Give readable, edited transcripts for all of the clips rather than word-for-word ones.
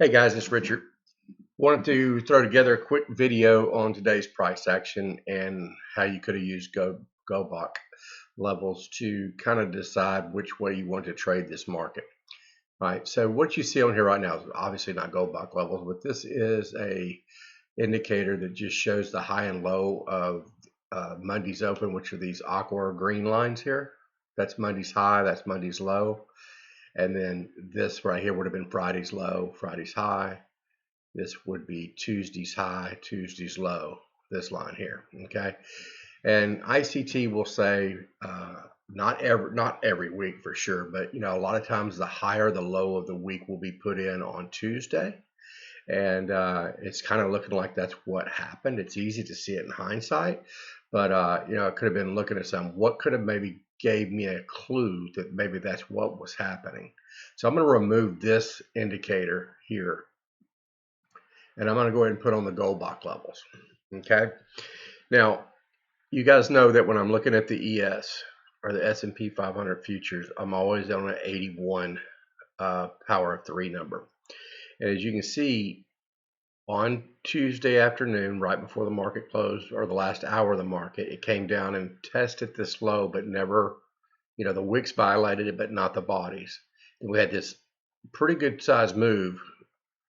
Hey guys, it's Richard. Wanted to throw together a quick video on today's price action and how you could have used Goldbach levels to kind of decide which way you want to trade this market. All right, so what you see on here right now is obviously not Goldbach levels, but this is a indicator that just shows the high and low of Monday's open, which are these aqua green lines here. That's Monday's high, that's Monday's low. And then this right here would have been Friday's low, Friday's high. This would be Tuesday's high, Tuesday's low, this line here, okay? And ICT will say not every week for sure, but a lot of times the higher the low of the week will be put in on Tuesday. And it's kind of looking like that's what happened. It's easy to see it in hindsight, but I could have been looking at what could have maybe gave me a clue that maybe that's what was happening. So I'm going to remove this indicator here, and I'm going to go ahead and put on the Goldbach levels. Okay. Now, you guys know that when I'm looking at the ES or the S&P 500 futures, I'm always on an 81 power of 3 number. And as you can see, on Tuesday afternoon, right before the market closed, or the last hour of the market, it came down and tested this low, but never, the wicks violated it, but not the bodies. And we had this pretty good size move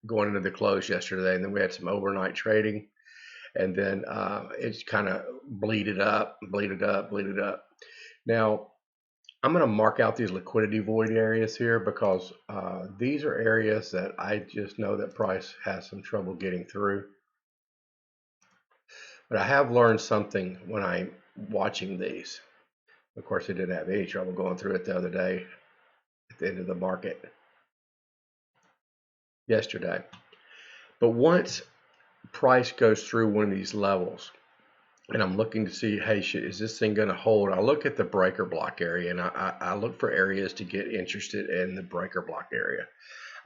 going into the close yesterday, and then we had some overnight trading, and then it's kind of bleeded up. Now, I'm going to mark out these liquidity void areas here because these are areas that I just know that price has some trouble getting through. But I have learned something when I'm watching these. Of course, I didn't have any trouble going through it the other day at the end of the market yesterday. But once price goes through one of these levels, and I'm looking to see, hey, is this thing going to hold? I look at the breaker block area, and I look for areas to get interested in the breaker block area.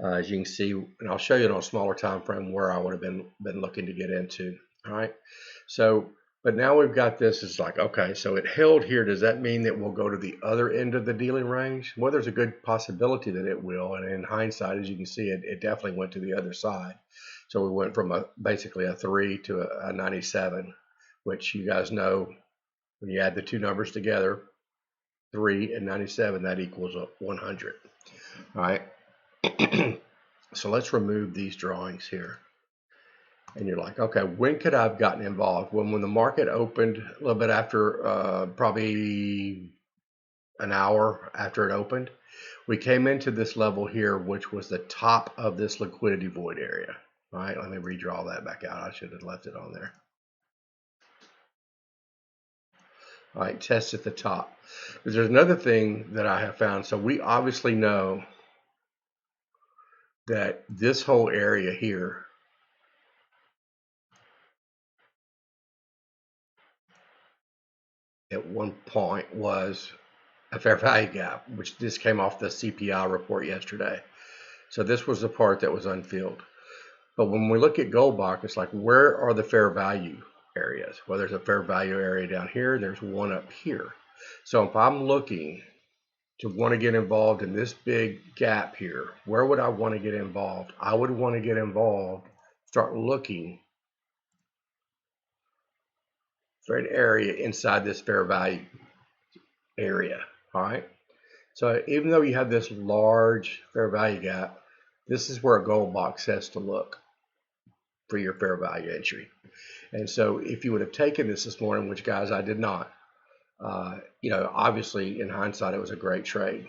As you can see, and I'll show you on a smaller time frame where I would have been looking to get into. All right. So, but now we've got this. It's like, okay, so it held here. Does that mean that we'll go to the other end of the dealing range? Well, there's a good possibility that it will. And in hindsight, as you can see, it definitely went to the other side. So we went from basically a 3 to a 97, which you guys know when you add the two numbers together, 3 and 97, that equals 100. All right. So let's remove these drawings here. And you're like, okay, when could I have gotten involved? When the market opened a little bit after, probably an hour after it opened, we came into this level here, which was the top of this liquidity void area. All right, let me redraw that back out. I should have left it on there. All right, test at the top. But there's another thing that I have found. So we obviously know that this whole area here at one point was a fair value gap, which this came off the CPI report yesterday. So this was the part that was unfilled. But when we look at Goldbach, it's like, where are the fair value areas? Well, there's a fair value area down here. There's one up here. So if I'm looking to want to get involved in this big gap here, where would I want to get involved? I would want to get involved, start looking for an area inside this fair value area. All right. So even though you have this large fair value gap, this is where a Goldbach says to look for your fair value entry. And so if you would have taken this morning, which guys, I did not, obviously in hindsight, it was a great trade,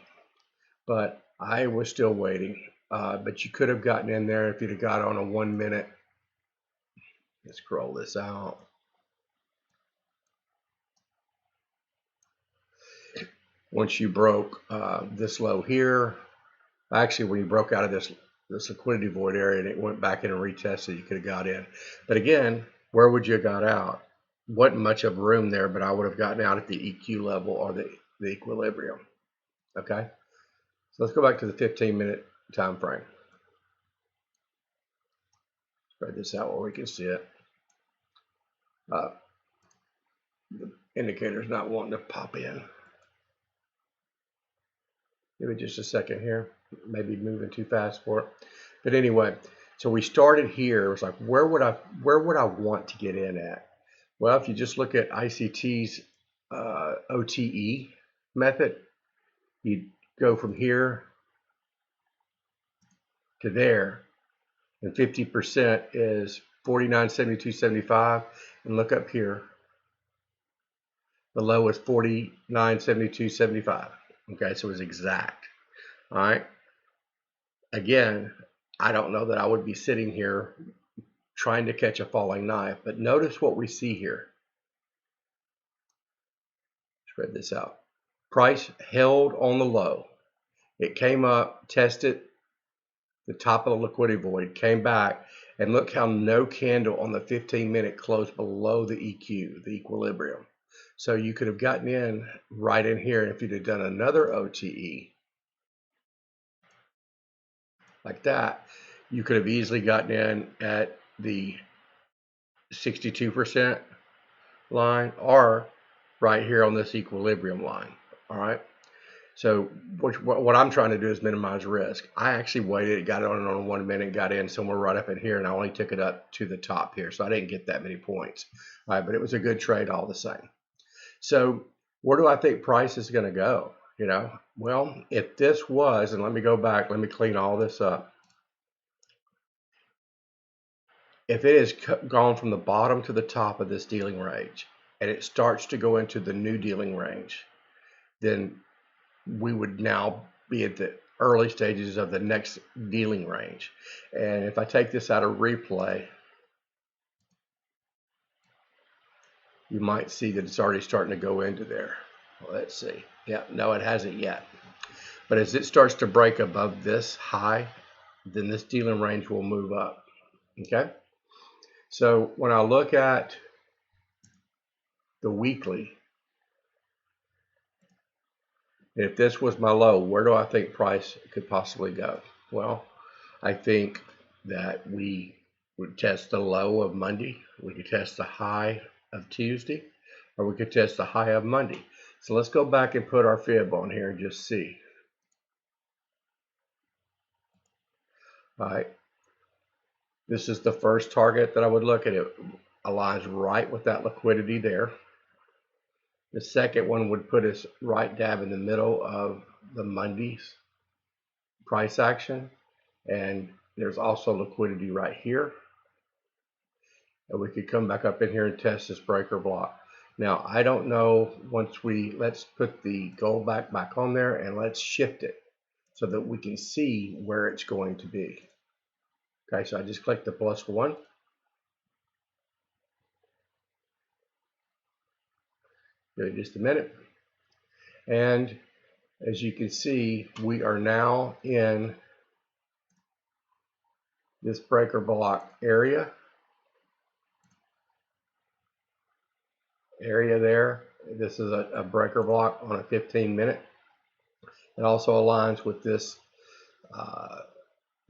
but I was still waiting. But you could have gotten in there if you'd have got on a 1 minute. Let's scroll this out. Once you broke this low here, actually when you broke out of this liquidity void area and it went back in and retested, you could have got in. But again, where would you have got out? Wasn't much of room there, but I would have gotten out at the EQ level or the equilibrium. Okay, so let's go back to the 15-minute time frame. Spread this out where we can see it. The indicator's not wanting to pop in. Give it just a second here. Maybe moving too fast for it. But anyway, So we started here. It was like, where would I want to get in at? Well, if you just look at ICT's OTE method, you go from here to there, and 50% is 49.7275. And look up here, the low is 49.7275. Okay, so it's exact. All right. Again, I don't know that I would be sitting here trying to catch a falling knife, but notice what we see here. Spread this out. Price held on the low. It came up, tested the top of the liquidity void, came back, and look how no candle on the 15-minute closed below the EQ, the equilibrium. So you could have gotten in right in here, and if you'd have done another OTE like that, you could have easily gotten in at the 62% line or right here on this equilibrium line. All right. So what I'm trying to do is minimize risk. I actually waited, got it on 1 minute, got in somewhere right up in here, and I only took it up to the top here. So I didn't get that many points. All right, but it was a good trade all the same. So where do I think price is going to go? You know, well, if this was, and let me go back, let me clean all this up. If it has gone from the bottom to the top of this dealing range and it starts to go into the new dealing range, then we would now be at the early stages of the next dealing range. And if I take this out of replay, you might see that it's already starting to go into there. Well, let's see. Yeah, no, it hasn't yet. But as it starts to break above this high, then this dealing range will move up. Okay. So when I look at the weekly, if this was my low, where do I think price could possibly go? Well, I think that we would test the low of Monday, we could test the high of Tuesday, or we could test the high of Monday. So let's go back and put our fib on here and just see. All right. This is the first target that I would look at. It aligns right with that liquidity there. The second one would put us right dab in the middle of the Monday's price action. And there's also liquidity right here. And we could come back up in here and test this breaker block. Now, I don't know, let's put the Goldbach back on there and let's shift it so that we can see where it's going to be. Okay, so I just click the +1. Give it just a minute. And as you can see, we are now in this breaker block area there. This is a breaker block on a 15-minute. It also aligns with this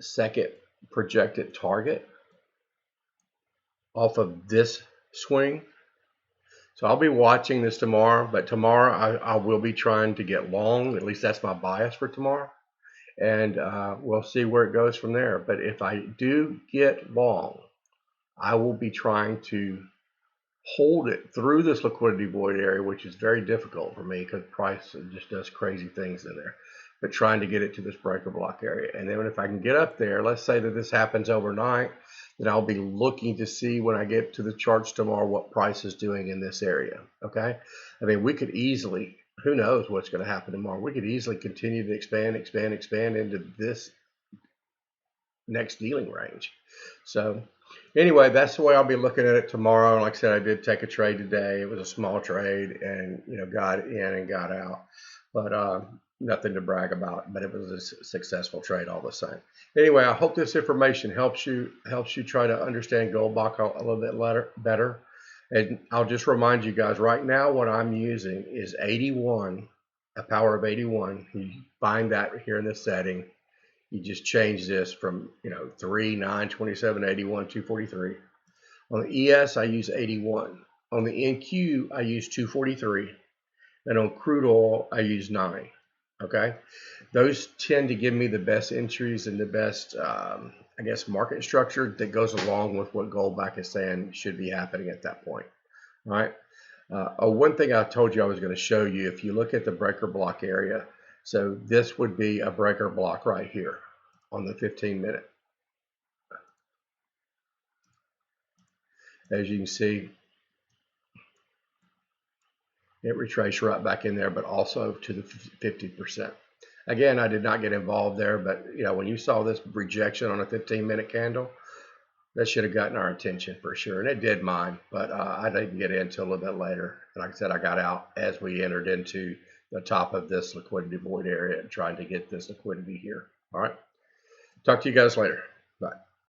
second projected target off of this swing. So I'll be watching this tomorrow, but tomorrow I will be trying to get long. At least that's my bias for tomorrow. And we'll see where it goes from there. But if I do get long, I will be trying to hold it through this liquidity void area, which is very difficult for me because price just does crazy things in there. But trying to get it to this breaker block area. And then if I can get up there, let's say that this happens overnight, then I'll be looking to see when I get to the charts tomorrow what price is doing in this area. Okay. I mean, we could easily, who knows what's going to happen tomorrow. We could easily continue to expand into this next dealing range. So anyway, that's the way I'll be looking at it tomorrow. And like I said, I did take a trade today. It was a small trade and, you know, got in and got out, but nothing to brag about, but it was a successful trade all the same. Anyway, I hope this information helps you try to understand Goldbach a little bit better. And I'll just remind you guys right now, what I'm using is 81, a power of 81. You find that here in this setting. You just change this from, 3, 9, 27, 81, 243. On the ES, I use 81. On the NQ, I use 243. And on crude oil, I use 9. Okay? Those tend to give me the best entries and the best I guess, market structure that goes along with what Goldbach is saying should be happening at that point. All right. One thing I told you I was going to show you, if you look at the breaker block area, so this would be a breaker block right here on the 15-minute. As you can see, it retraced right back in there, but also to the 50%. Again, I did not get involved there, but when you saw this rejection on a 15-minute candle, that should have gotten our attention for sure, and it did mine, but I didn't get in until a little bit later. And like I said, I got out as we entered into the top of this liquidity void area and trying to get this liquidity here. All right, talk to you guys later.